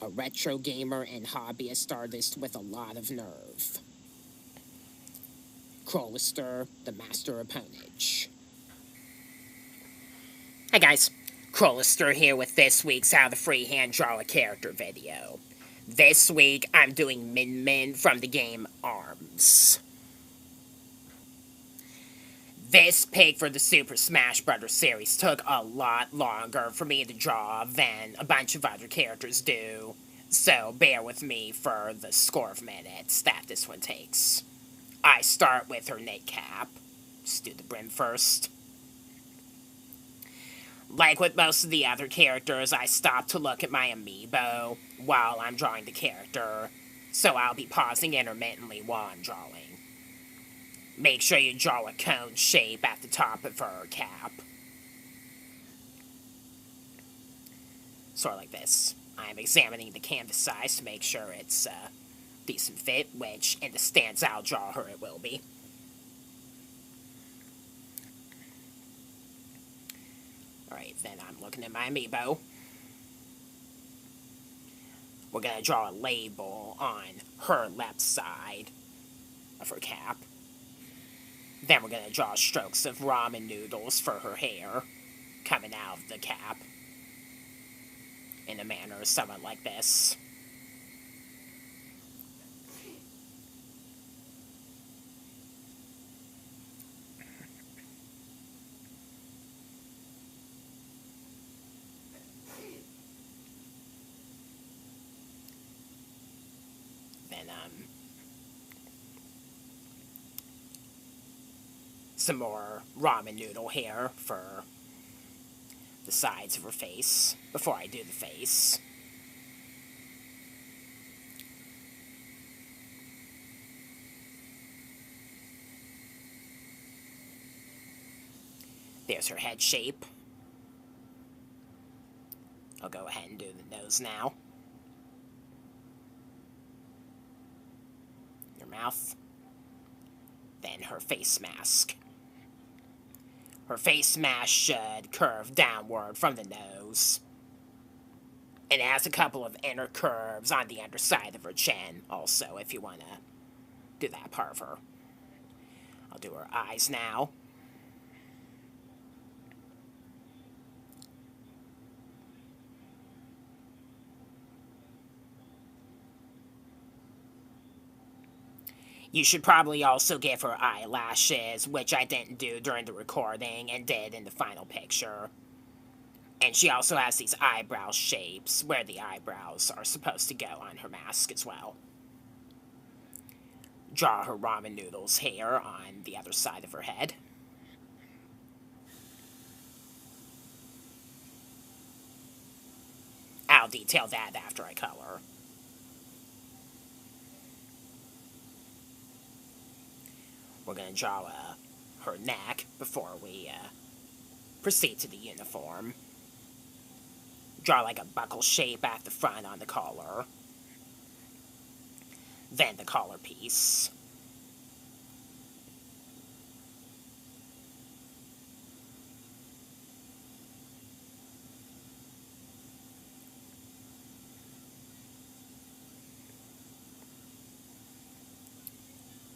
a retro gamer and hobbyist artist with a lot of nerve. Crolister, the master opponent. Hi guys, Crolister here with this week's How to Freehand Draw a Character video. This week I'm doing Min Min from the game ARMS. This pick for the Super Smash Bros. Series took a lot longer for me to draw than a bunch of other characters do, so bear with me for the score of minutes that this one takes. I start with her knit cap. Just do the brim first. Like with most of the other characters, I stop to look at my amiibo while I'm drawing the character, so I'll be pausing intermittently while I'm drawing. Make sure you draw a cone shape at the top of her cap. Sort of like this. I'm examining the canvas size to make sure it's a decent fit, which in the stance I'll draw her it will be. Alright, then I'm looking at my amiibo. We're going to draw a label on her left side of her cap. Then we're going to draw strokes of ramen noodles for her hair coming out of the cap in a manner somewhat like this. Then, some more ramen noodle hair for the sides of her face before I do the face. There's her head shape. I'll go ahead and do the nose now. Her mouth. Then her face mask. Her face mask should curve downward from the nose. And it has a couple of inner curves on the underside of her chin, also, if you want to do that part of her. I'll do her eyes now. You should probably also give her eyelashes, which I didn't do during the recording and did in the final picture. And she also has these eyebrow shapes where the eyebrows are supposed to go on her mask as well. Draw her ramen noodles hair on the other side of her head. I'll detail that after I color. We're going to draw her neck before we proceed to the uniform. Draw like a buckle shape at the front on the collar. Then the collar piece.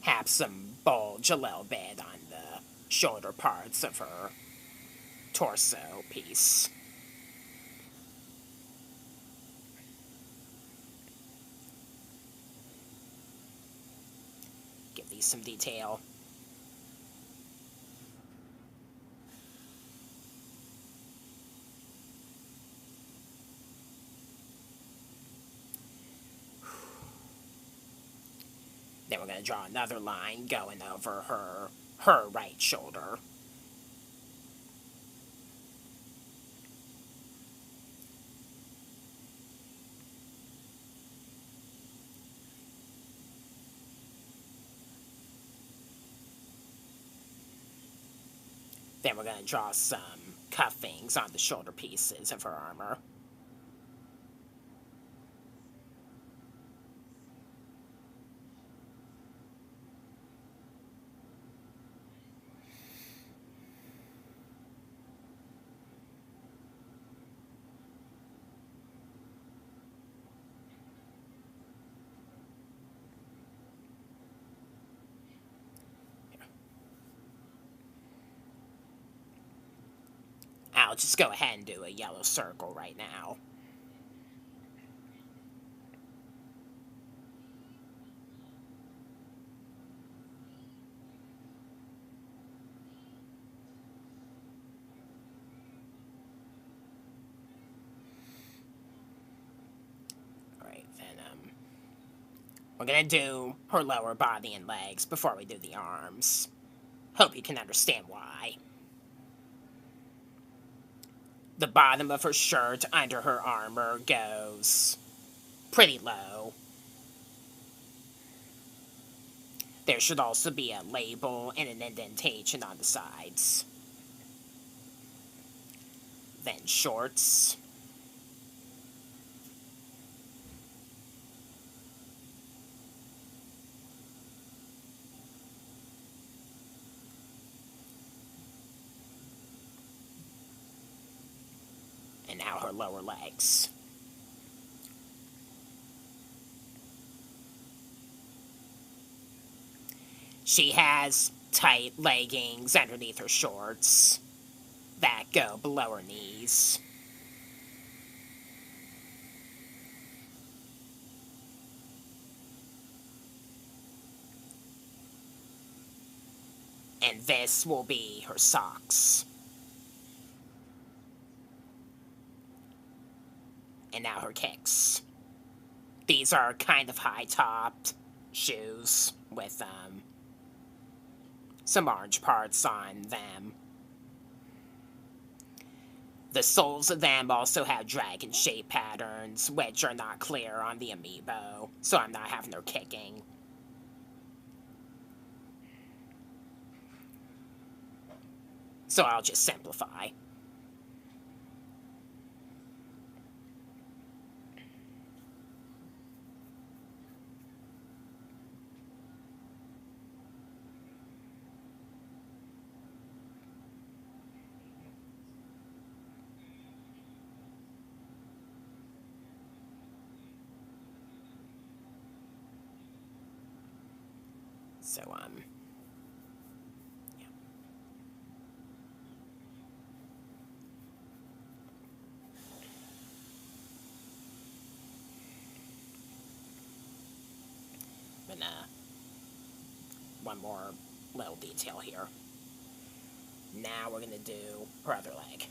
Have some bulge a little bit on the shoulder parts of her torso piece. Give these some detail. Then we're going to draw another line going over her right shoulder. Then we're going to draw some cuffings on the shoulder pieces of her armor. I'll just go ahead and do a yellow circle right now. Alright, then, we're gonna do her lower body and legs before we do the arms. Hope you can understand why. The bottom of her shirt under her armor goes pretty low. There should also be a label and an indentation on the sides. Then shorts. And now her lower legs. She has tight leggings underneath her shorts that go below her knees. And this will be her socks. And now her kicks. These are kind of high-topped shoes with some orange parts on them. The soles of them also have dragon shape patterns, which are not clear on the amiibo, so I'm not having her kicking. So I'll just simplify. So, yeah. And, one more little detail here. Now we're gonna do her other leg.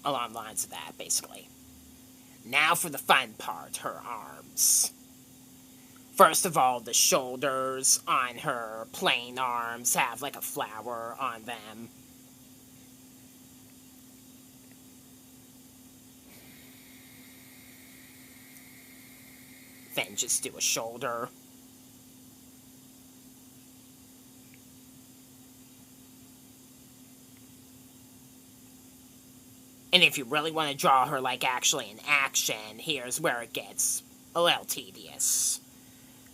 Along the lines of that, basically. Now for the fun part, her arms. First of all, the shoulders on her plain arms have like a flower on them. Then just do a shoulder. And if you really want to draw her like actually in action, here's where it gets a little tedious.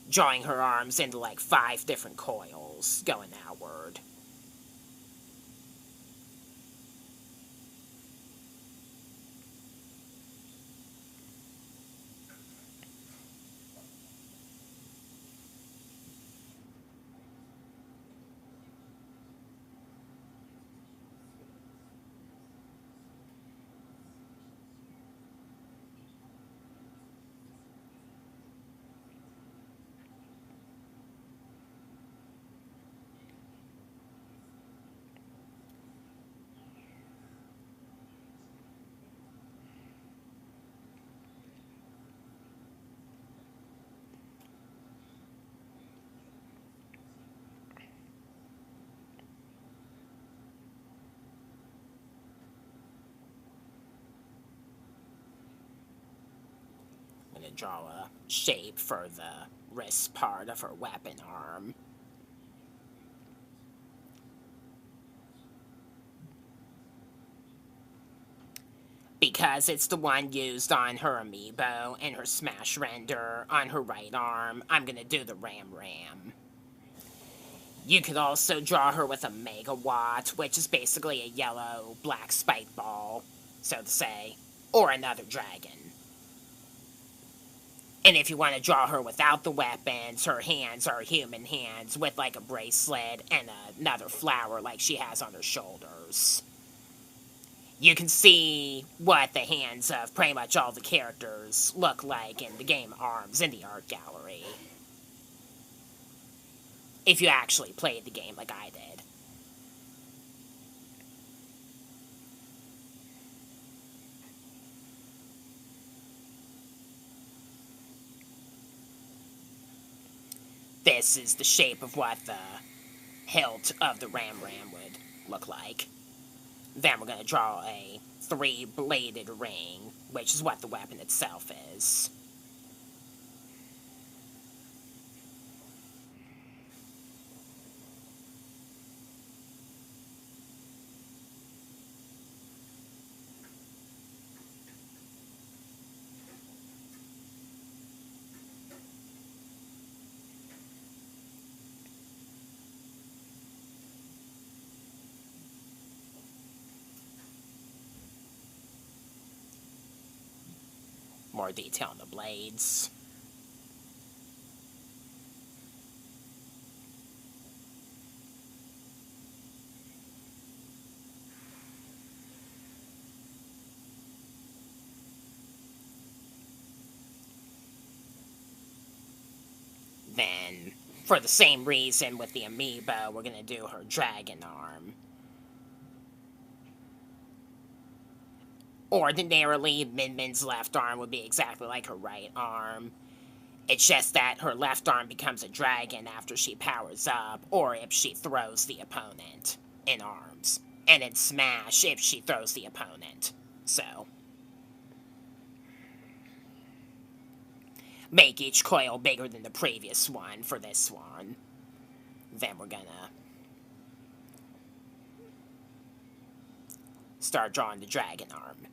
Drawing her arms into like 5 different coils going outward. draw a shape for the wrist part of her weapon arm. Because it's the one used on her amiibo and her smash render on her right arm, I'm gonna do the Ram. You could also draw her with a megawatt, which is basically a yellow black spike ball, so to say, or another dragon. And if you want to draw her without the weapons, her hands are human hands with like a bracelet and another flower like she has on her shoulders. You can see what the hands of pretty much all the characters look like in the game ARMS in the art gallery. If you actually played the game like I did. This is the shape of what the hilt of the Ram would look like. Then we're going to draw a 3-bladed ring, which is what the weapon itself is. More detail on the blades. Then, for the same reason with the amiibo, we're going to do her dragon arm. Ordinarily, Min Min's left arm would be exactly like her right arm. It's just that her left arm becomes a dragon after she powers up, or if she throws the opponent in arms. And in Smash, if she throws the opponent. So, make each coil bigger than the previous one for this one. Then we're gonna start drawing the dragon arm.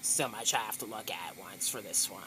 So much I have to look at once for this one.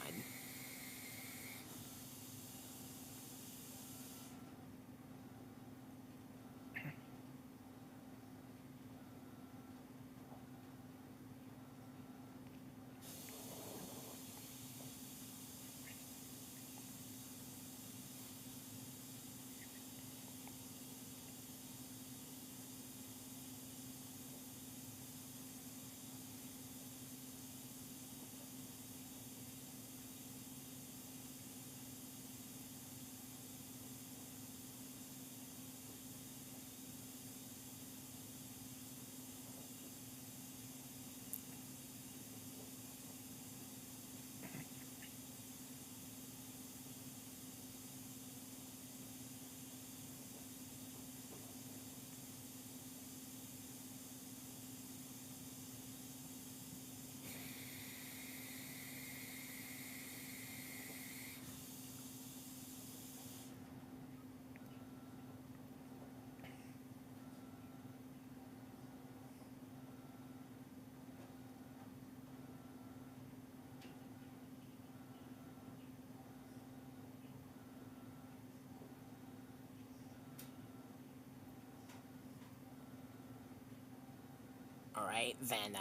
Alright, then,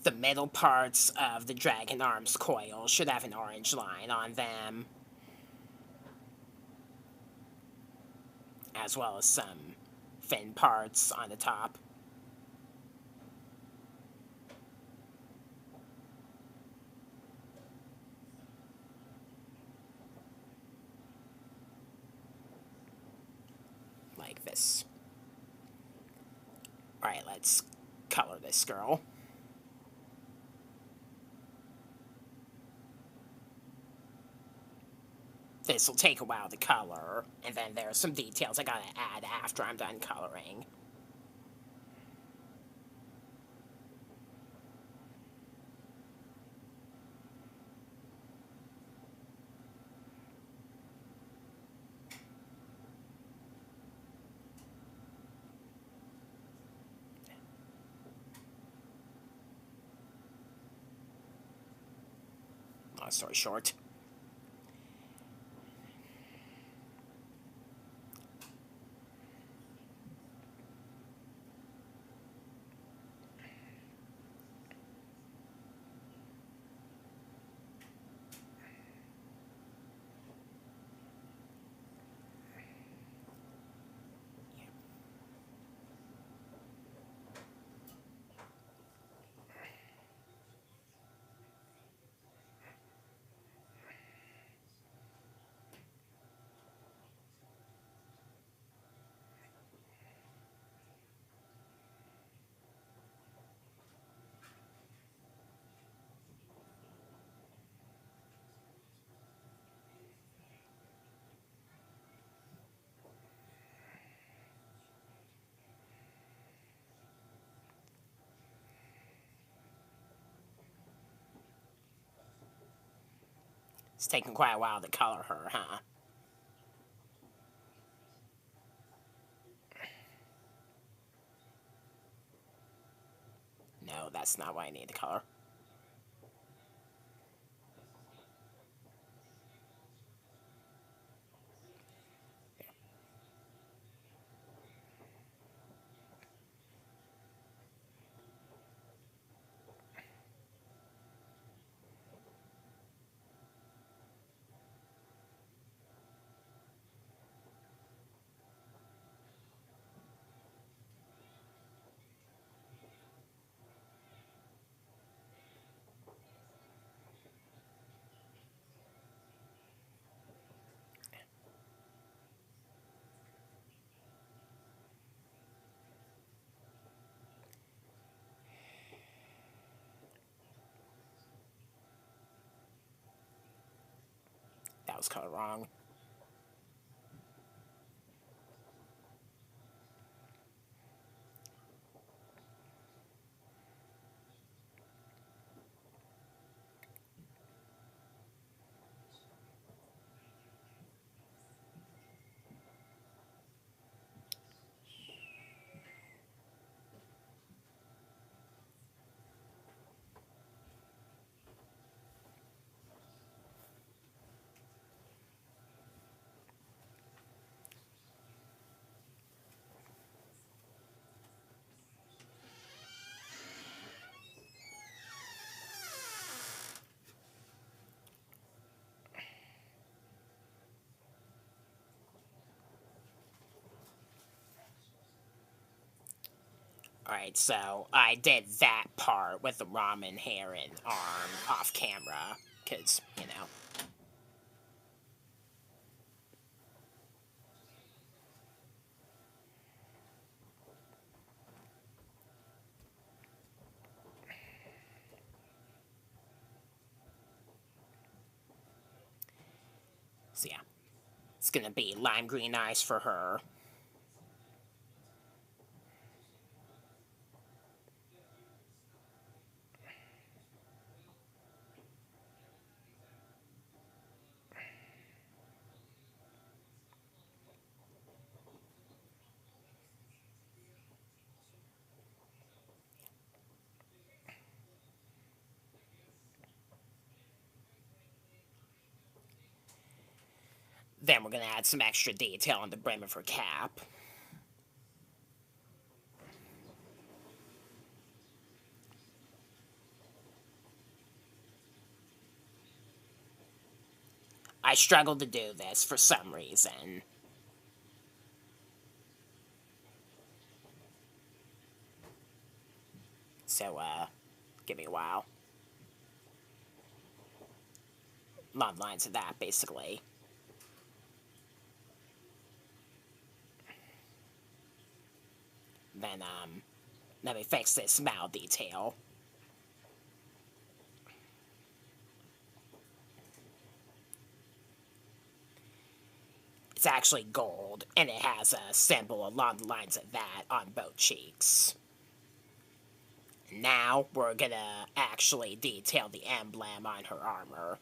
the middle parts of the dragon arms coil should have an orange line on them, as well as some fin parts on the top. Like this. Alright, let's color this girl. This will take a while to color, and then there are some details I gotta add after I'm done coloring. Long story short. It's taken quite a while to color her, huh? No, that's not what I need to color. That was colored wrong. Alright, so I did that part with the ramen hair and arm off camera, because, you know. So yeah, it's gonna be lime green eyes for her. Then we're gonna add some extra detail on the brim of her cap. I struggle to do this for some reason. So, give me a while. Long lines of that, basically. Then, let me fix this mouth detail. It's actually gold, and it has a symbol along the lines of that on both cheeks. Now, we're gonna actually detail the emblem on her armor,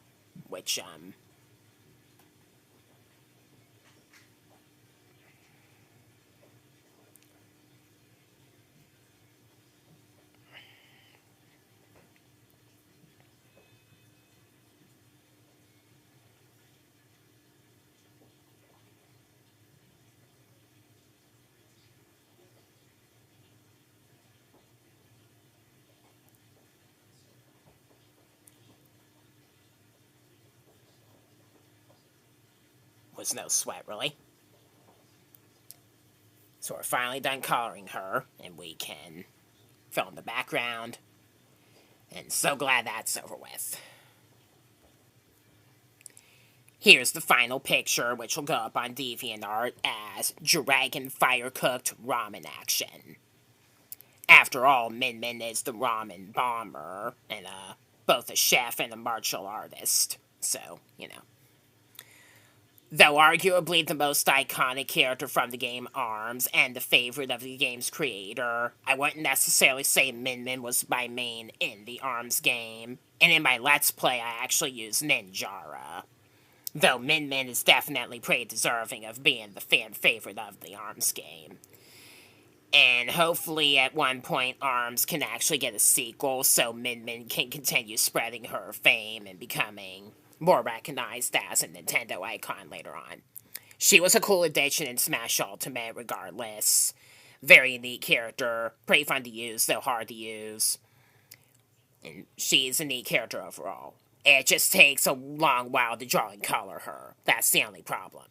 which, was no sweat, really. So we're finally done coloring her, and we can fill in the background. And so glad that's over with. Here's the final picture, which will go up on DeviantArt as Dragon Fire Cooked Ramen Action. After all, Min Min is the ramen bomber, and both a chef and a martial artist. So, you know. Though arguably the most iconic character from the game ARMS and the favorite of the game's creator, I wouldn't necessarily say Min Min was my main in the ARMS game, and in my Let's Play I actually use Ninjara. Though Min Min is definitely pretty deserving of being the fan favorite of the ARMS game. And hopefully at one point ARMS can actually get a sequel so Min Min can continue spreading her fame and becoming more recognized as a Nintendo icon later on. She was a cool addition in Smash Ultimate regardless. Very neat character, pretty fun to use, though hard to use. And she's a neat character overall. It just takes a long while to draw and color her. That's the only problem.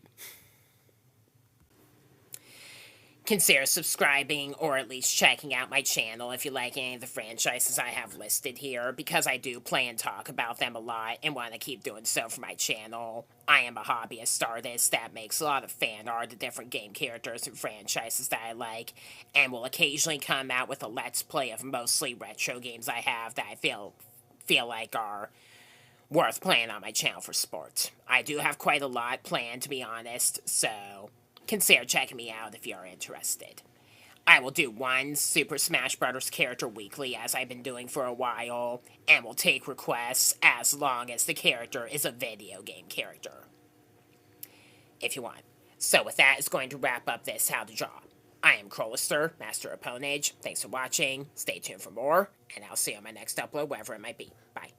Consider subscribing or at least checking out my channel if you like any of the franchises I have listed here, because I do play and talk about them a lot and want to keep doing so for my channel. I am a hobbyist artist that makes a lot of fan art of different game characters and franchises that I like, and will occasionally come out with a Let's Play of mostly retro games I have that I feel like are worth playing on my channel for sport. I do have quite a lot planned, to be honest, so consider checking me out if you're interested. I will do one Super Smash Bros. Character weekly, as I've been doing for a while, and will take requests as long as the character is a video game character, if you want. So with that, it's going to wrap up this How to Draw. I am Crolister, Master of Ponage. Thanks for watching, stay tuned for more, and I'll see you on my next upload, wherever it might be. Bye.